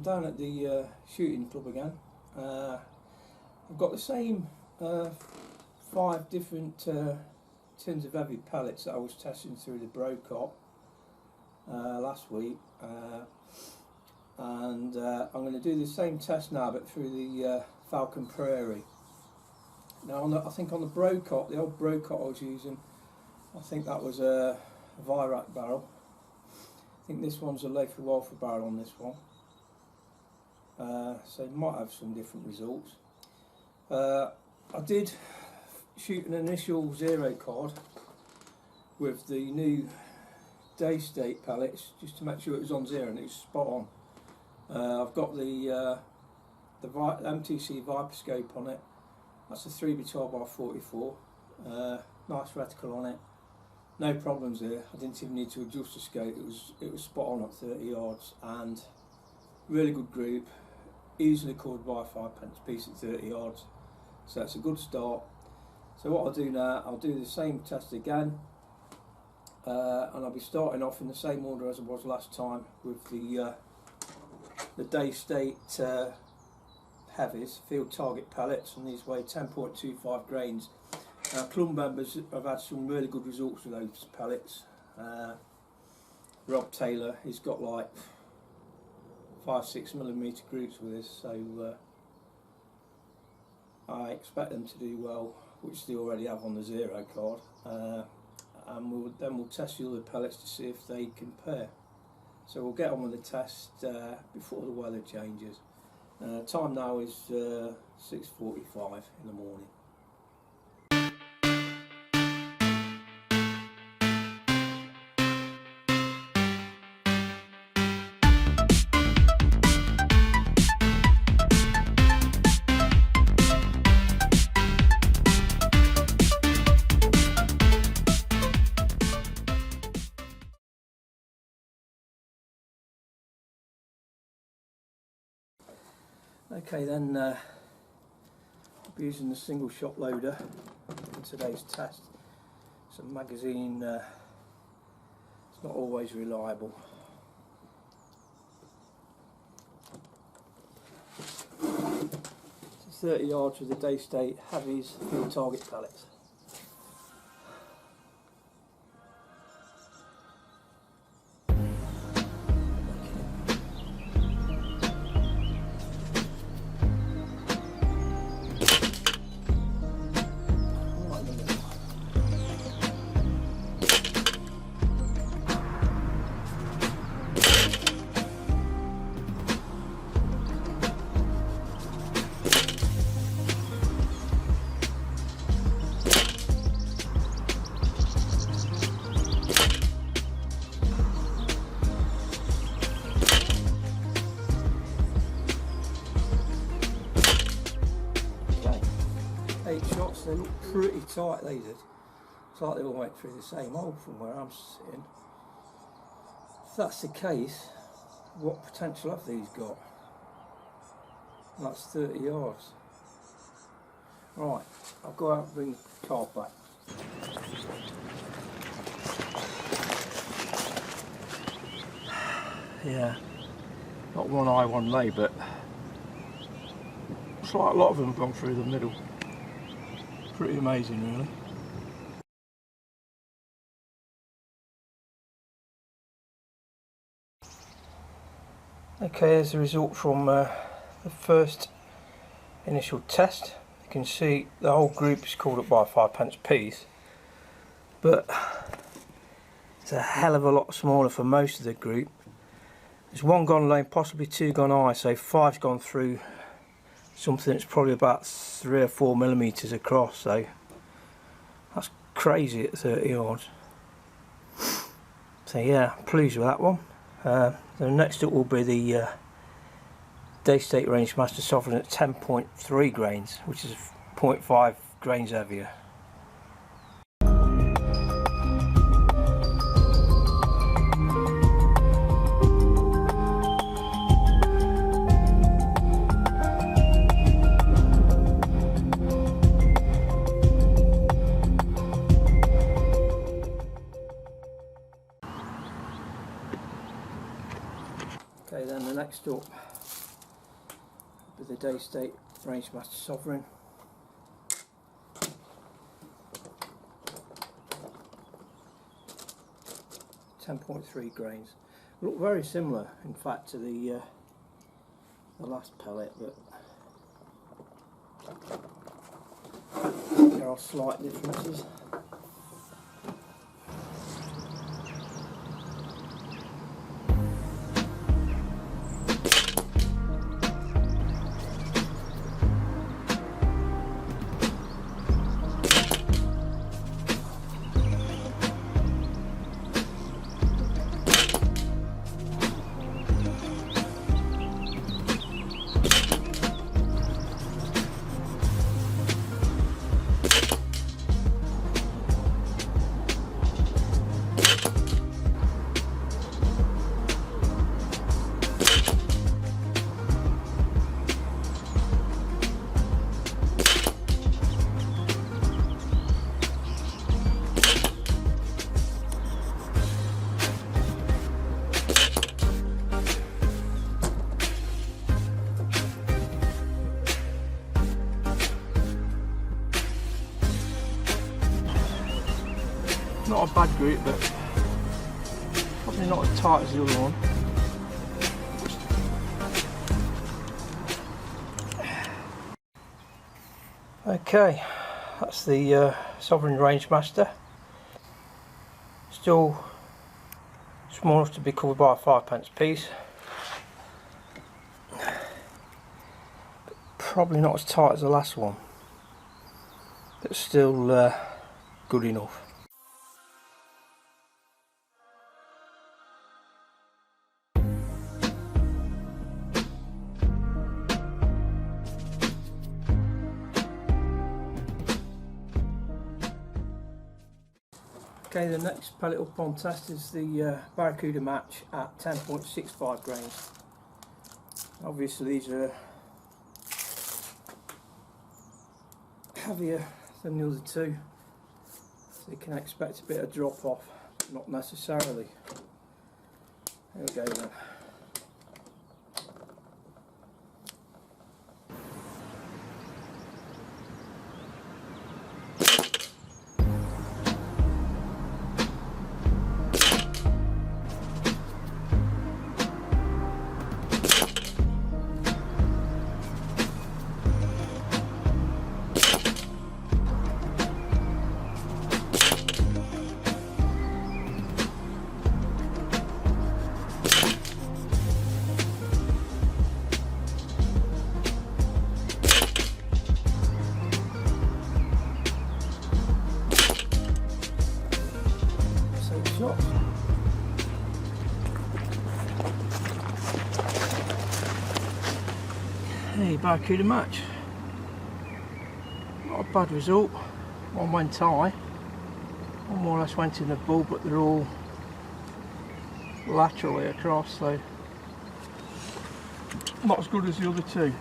down at the shooting club again. I've got the same 5 different tins of heavy pellets that I was testing through the Brocop last week, and I'm going to do the same test now but through the Falcon Prairie. Now I think on the Brocop, the old Brocop I was using, I think that was a Virac barrel. I think this one's a Lafer Walfer barrel on this one. So you might have some different results. I did shoot an initial 0 card with the new day state pellets just to make sure it was on 0, and it was spot on. I've got the MTC Viper scope on it. That's a 3x12x44. Nice reticle on it. No problems here. I didn't even need to adjust the scope. It was spot on at 30 yards, and really good group. Easily covered by a 5p piece at 30 yards. So that's a good start. So what I'll do now, I'll do the same test again, and I'll be starting off in the same order as I was last time with the day state heavies, field target pellets, and these weigh 10.25 grains. Club members have had some really good results with those pellets. Rob Taylor, he's got like 5-6mm groups with this, so I expect them to do well, which they already have on the 0 card, and we'll test the other pellets to see if they compare. So we'll get on with the test before the weather changes. Time now is 6:45 in the morning. Okay then, I'll be using the single shot loader in today's test. It's a magazine, it's not always reliable. It's 30 yards with the day state heavies field target pellets. Shots, they look pretty tight, they did. It's like they all went through the same hole from where I'm sitting. If that's the case, what potential have these got? And that's 30 yards. Right, I'll go out and bring the car back. Yeah, not one eye, one lay, but looks like a lot of them have gone through the middle. Pretty amazing, really. Okay, here's the result from the first initial test. You can see the whole group is called up by a 5p piece, but it's a hell of a lot smaller for most of the group. There's 1 gone lame, possibly 2 gone high, so 5's gone through something that's probably about 3 or 4mm across, so that's crazy at 30 yards. So yeah, pleased with that one. The next up will be the day state range master sovereign at 10.3 grains, which is 0.5 grains heavier. Okay, then the next up with the Daystate Rangemaster Sovereign. .3 grains. Look very similar, in fact, to the last pellet, but there are slight differences. Not a bad grip, but probably not as tight as the other one. Okay, that's the Sovereign Rangemaster. Still small enough to be covered by a 5p piece. But probably not as tight as the last one, but still good enough. Okay, the next pellet up on test is the Barracuda Match at 10.65 grains. Obviously these are heavier than the other two, so you can expect a bit of drop off, but not necessarily. There we go then. Shots. Hey, Barracuda Match. Not a bad result. One went high, one more or less went in the bull, but they're all laterally across, so not as good as the other two.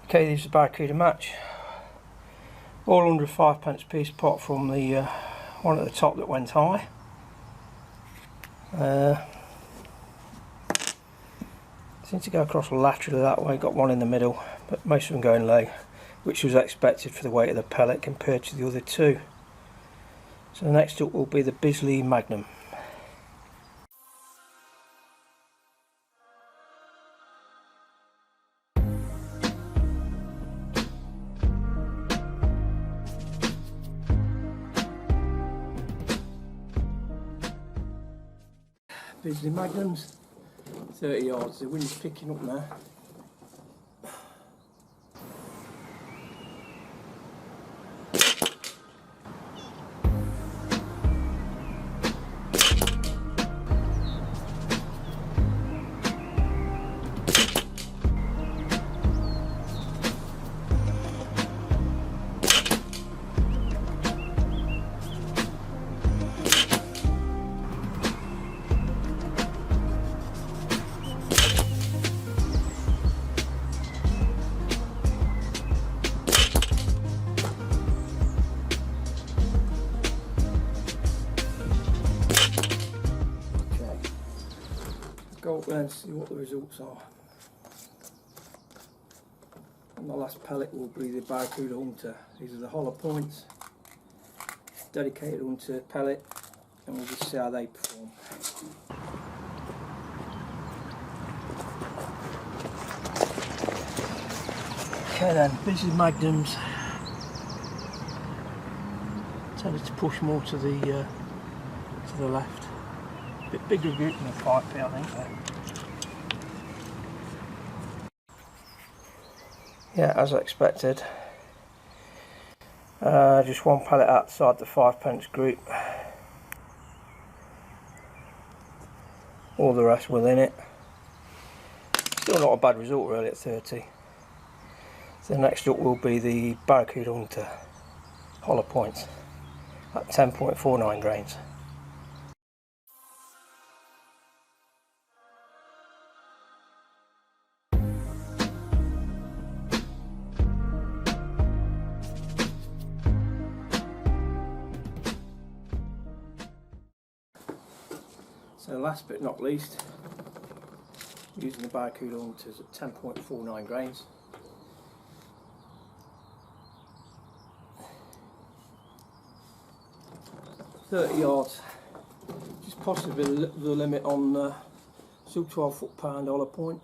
Okay, these are Barracuda Match. All under a 5p piece, apart from the one at the top that went high. Seemed to go across laterally that way, got one in the middle, but most of them going low, which was expected for the weight of the pellet compared to the other two. So the next up will be the Bisley Magnum. Bisley Magnums, 30 yards, the wind's picking up now. Go up there and see what the results are. And the last pellet will be the Barracuda Hunter. These are the hollow points, dedicated Hunter pellet, and we'll just see how they perform. Okay then, this is Magnum's. Tended to push more to the left. A bit bigger group than the 5p, I think. Yeah, as I expected. Just one pellet outside the 5p group. All the rest within it. Still not a bad result really at 30. So next up will be the Barracuda Hunter hollow points at 10.49 grains. So last but not least, using the Barracuda Hunters at 10.49 grains. .30 yards, just possibly the limit on sub 12 foot-pound hollow point.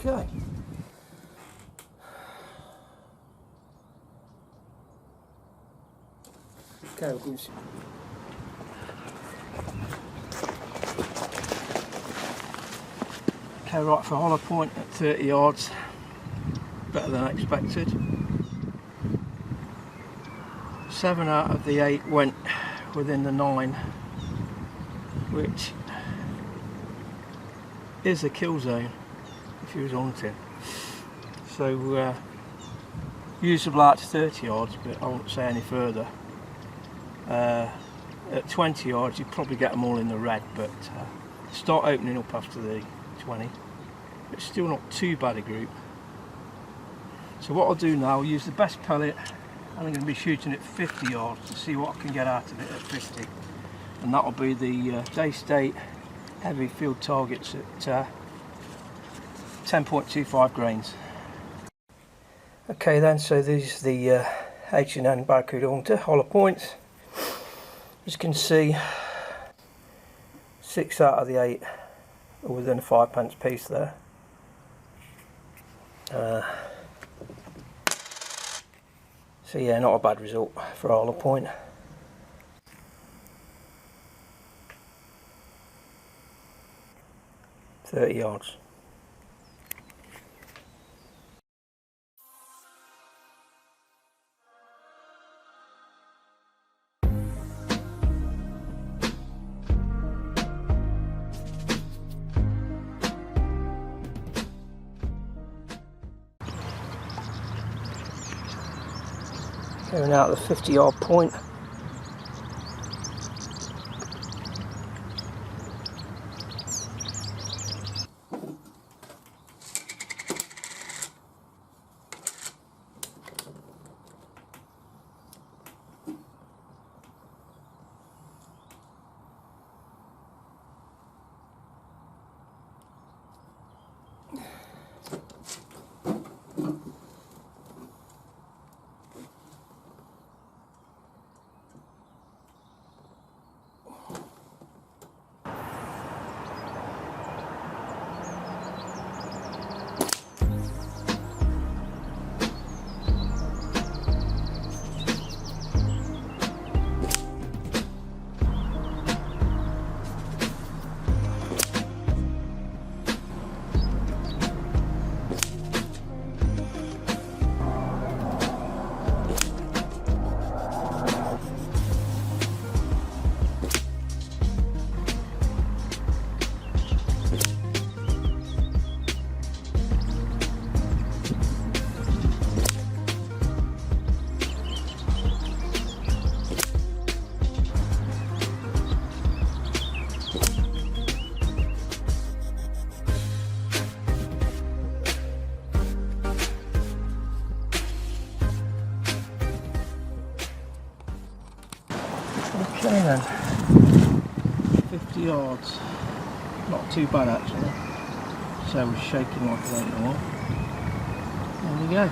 Okay. Okay, we'll do. Okay, right, for hollow point at 30 yards, better than expected. 7 out of the 8 went within the 9, which is a kill zone if you was hunting. So usable out to 30 yards, but I won't say any further. At 20 yards you'd probably get them all in the red, but start opening up after the 20. It's still not too bad a group. So what I'll do now, I'll use the best pellet, and I'm going to be shooting at 50 yards to see what I can get out of it at 50. And that'll be the Day State heavy field targets at 10.25 grains. Okay then, so these are the H&N Barracuda Hunter hollow points. As you can see, 6 out of the 8 are within a 5p piece there. So yeah, not a bad result for a hollow point. .30 yards. Going out the 50-yard point. then. 50 yards. Not too bad actually. So I was shaking like I don't know what. There we go.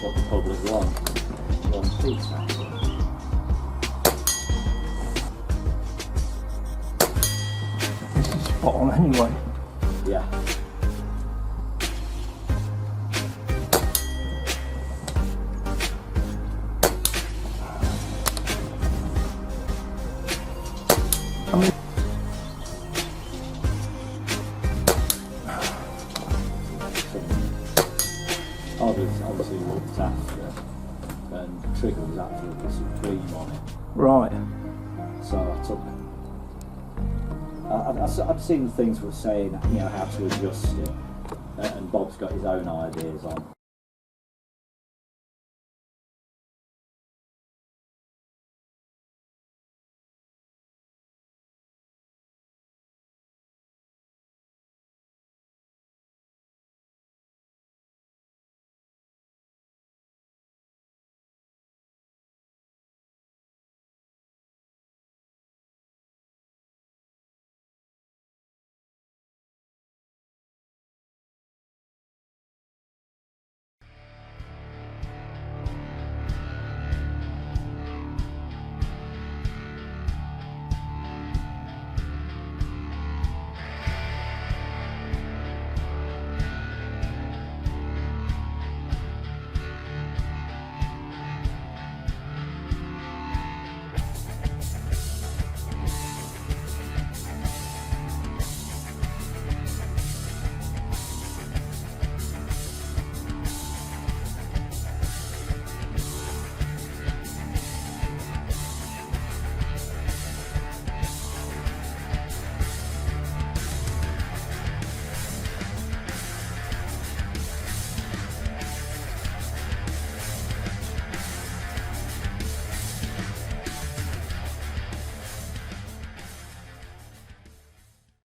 What the public want pizza. This is spot on anyway. Yeah. I mean, Others obviously looked after, and Trigger was absolutely supreme on it. right. So I took. I'd seen things were saying, you know, how to adjust it, and Bob's got his own ideas on